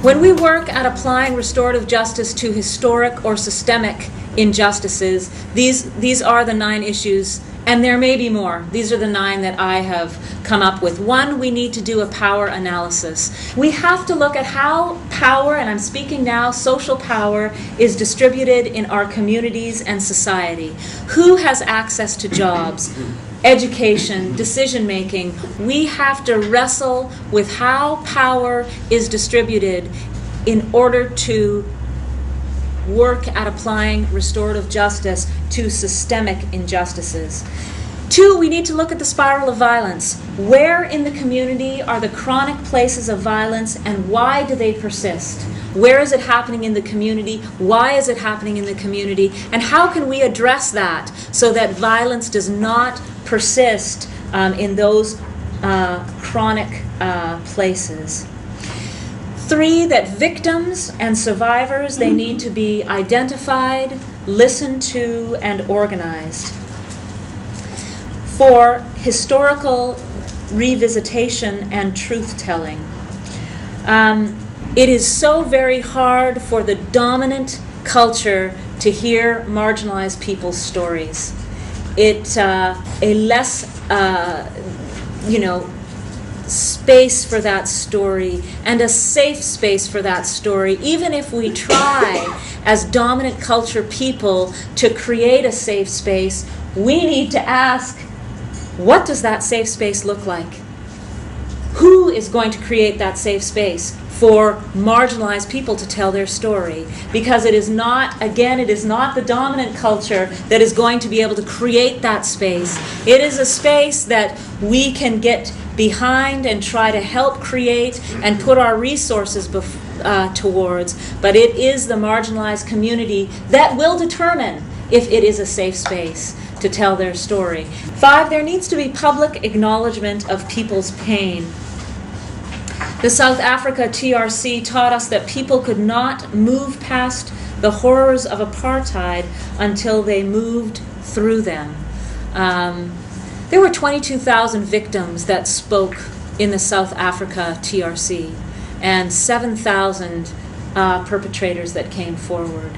When we work at applying restorative justice to historic or systemic injustices, these are the 9 issues, and there may be more. These are the 9 that I have come up with. 1, we need to do a power analysis. We have to look at how power, and I'm speaking now, social power, is distributed in our communities and society. Who has access to jobs, education, decision-making? We have to wrestle with how power is distributed in order to work at applying restorative justice to systemic injustices. 2, we need to look at the spiral of violence. Where in the community are the chronic places of violence, and why do they persist? Where is it happening in the community? Why is it happening in the community? And how can we address that so that violence does not persist in those chronic places? 3, that victims and survivors, they need to be identified, listened to, and organized. 4, historical revisitation and truth-telling. It is so very hard for the dominant culture to hear marginalized people's stories. A less, space for that story and a safe space for that story, even if we try as dominant culture people to create a safe space, we need to ask, what does that safe space look like? Who is going to create that safe space for marginalized people to tell their story? Because it is not, again, it is not the dominant culture that is going to be able to create that space. It is a space that we can get behind and try to help create and put our resources towards, but it is the marginalized community that will determine if it is a safe space to tell their story. 5, there needs to be public acknowledgement of people's pain. The South Africa TRC taught us that people could not move past the horrors of apartheid until they moved through them. There were 22,000 victims that spoke in the South Africa TRC and 7,000 perpetrators that came forward.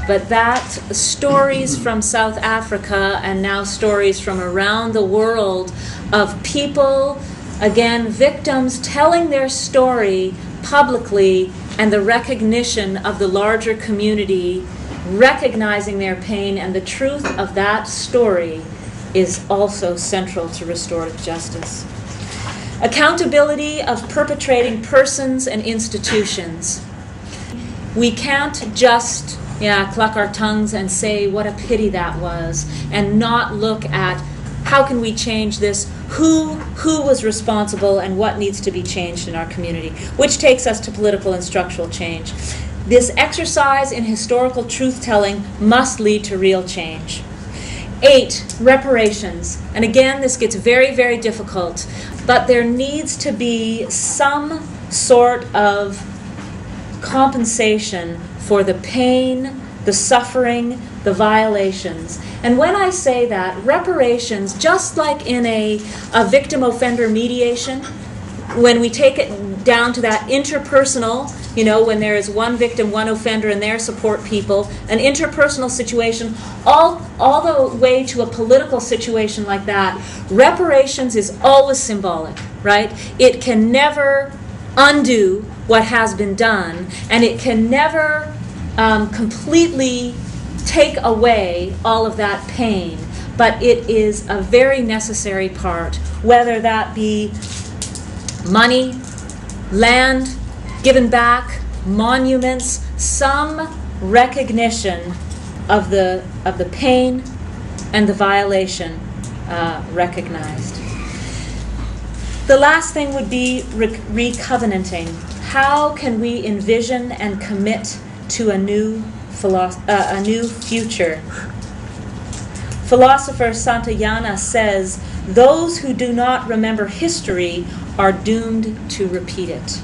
But that stories from South Africa and now stories from around the world of people, again, victims telling their story publicly, and the recognition of the larger community recognizing their pain, and the truth of that story is also central to restorative justice. Accountability of perpetrating persons and institutions. We can't just cluck our tongues and say what a pity that was, and not look at how can we change this, who was responsible, and what needs to be changed in our community, which takes us to political and structural change. This exercise in historical truth-telling must lead to real change. 8, reparations. And again, this gets very, very difficult, but there needs to be some sort of compensation for the pain, the suffering, the violations. And when I say that, reparations, just like in a victim-offender mediation, when we take it down to that interpersonal, when there is one victim, one offender, and their support people, an interpersonal situation, all the way to a political situation like that, reparations is always symbolic, right? It can never undo what has been done, and it can never completely take away all of that pain, but it is a very necessary part, whether that be money, land given back, monuments, some recognition of the pain and the violation recognized. The last thing would be recovenanting. How can we envision and commit to a new future? Philosopher Santayana says, "Those who do not remember history are doomed to repeat it."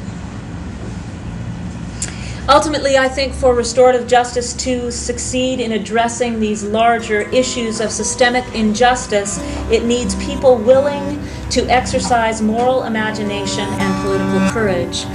Ultimately, I think for restorative justice to succeed in addressing these larger issues of systemic injustice, it needs people willing to exercise moral imagination and political courage.